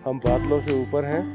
हम बादलों से ऊपर हैं।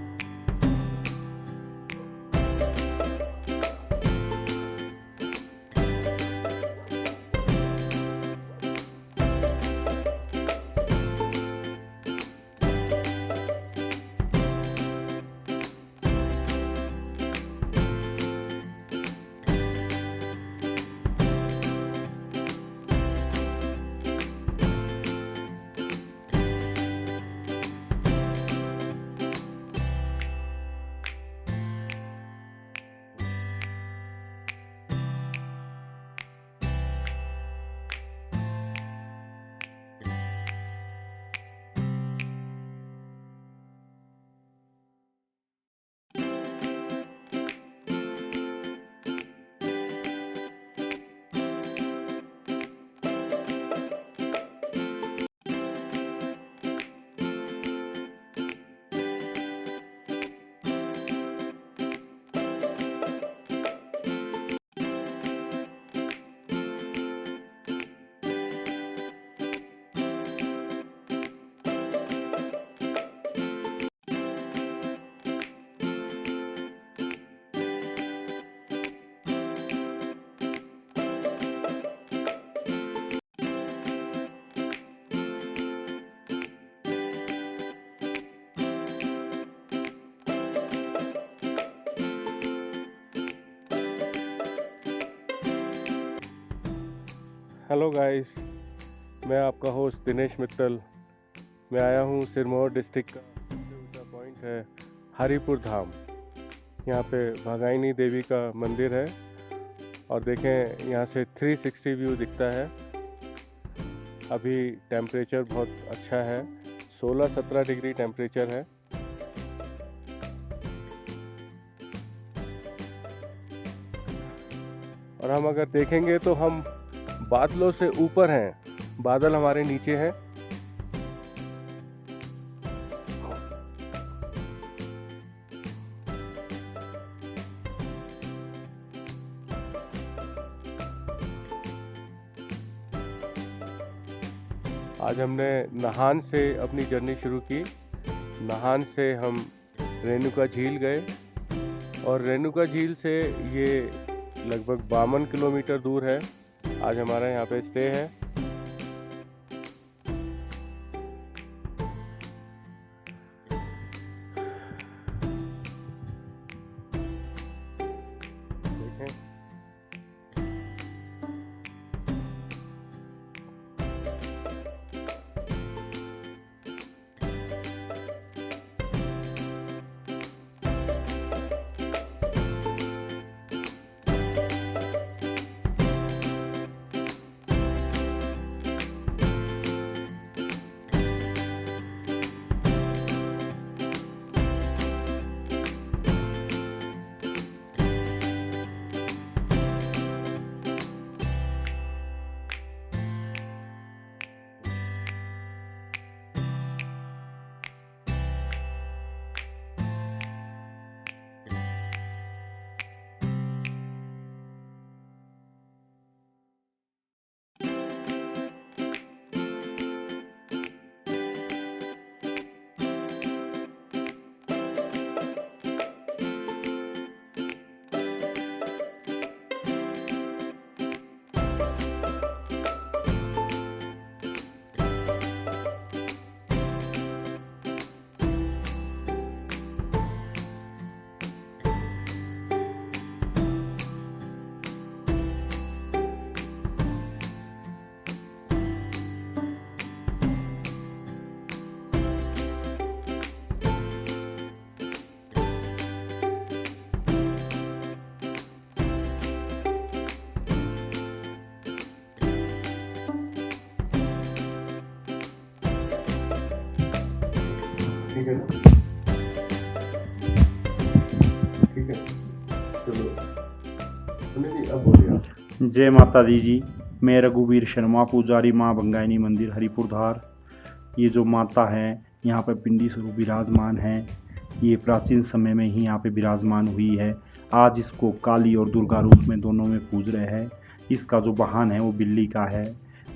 हेलो गाइस, मैं आपका होस्ट दिनेश मित्तल। मैं आया हूँ सिरमौर डिस्ट्रिक्ट का सबसे ऊंचा पॉइंट है हरिपुर धाम। यहाँ पे भांगाइनी देवी का मंदिर है और देखें यहाँ से 360 व्यू दिखता है। अभी टेम्परेचर बहुत अच्छा है, 16-17 डिग्री टेम्परेचर है। और हम अगर देखेंगे तो हम बादलों से ऊपर हैं, बादल हमारे नीचे हैं। आज हमने नाहन से अपनी जर्नी शुरू की। नाहन से हम रेणुका झील गए और रेणुका झील से ये लगभग 52 किलोमीटर दूर है। आज हमारा यहाँ पे स्टे है। देखें ठीक है ना? ठीक है, चलो सुनिए, अब बोलिए आप। जय माता दी जी। मैं रघुवीर शर्मा, पुजारी माँ भंगायनी मंदिर हरिपुर धार। ये जो माता है यहाँ पर पिंडी स्वरूप विराजमान है। ये प्राचीन समय में ही यहाँ पे विराजमान हुई है। आज इसको काली और दुर्गा रूप में दोनों में पूज रहे हैं। इसका जो वाहन है वो बिल्ली का है।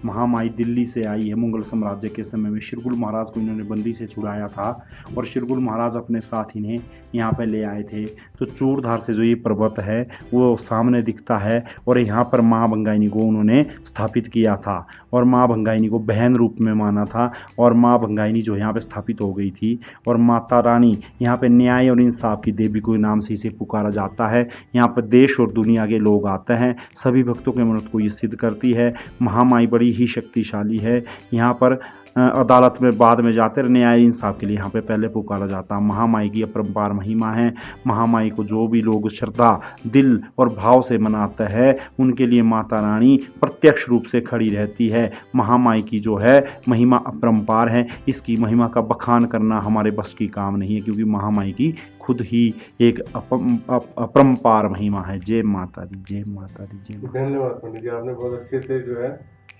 महामाई दिल्ली से आई है। मुगल साम्राज्य के समय में शिरकुल महाराज को इन्होंने बंदी से छुड़ाया था और शिरकुल महाराज अपने साथ इन्हें यहाँ पे ले आए थे। तो चूड़धार से जो ये पर्वत है वो सामने दिखता है और यहाँ पर माँ भंगाइनी को उन्होंने स्थापित किया था और माँ भंगाइनी को बहन रूप में माना था और माँ भंगाइनी जो यहाँ पे स्थापित हो गई थी। और माता रानी यहाँ पे न्याय और इंसाफ की देवी के नाम से इसे पुकारा जाता है। यहाँ पर देश और दुनिया के लोग आते हैं, सभी भक्तों के मन्नत को ये सिद्ध करती है। महामाई बड़ी ही शक्तिशाली है। यहाँ पर अदालत में बाद में जाते रहे न्याय इंसाफ के लिए यहाँ पे पहले पुकारा जाता। महामाई की अपरंपार महिमा है। महामाई को जो भी लोग श्रद्धा दिल और भाव से मनाते हैं उनके लिए माता रानी प्रत्यक्ष रूप से खड़ी रहती है। महामाई की जो है महिमा अपरंपार है। इसकी महिमा का बखान करना हमारे बस की काम नहीं है, क्योंकि महामाई की खुद ही एक अपरंपार महिमा है। जय माता दी, जय माता दी, जय माता दी। धन्यवाद पंडित जी, आपने बहुत अच्छे से जो है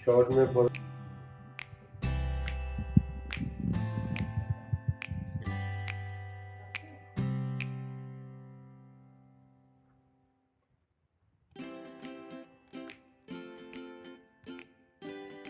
शॉर्ट में बहुत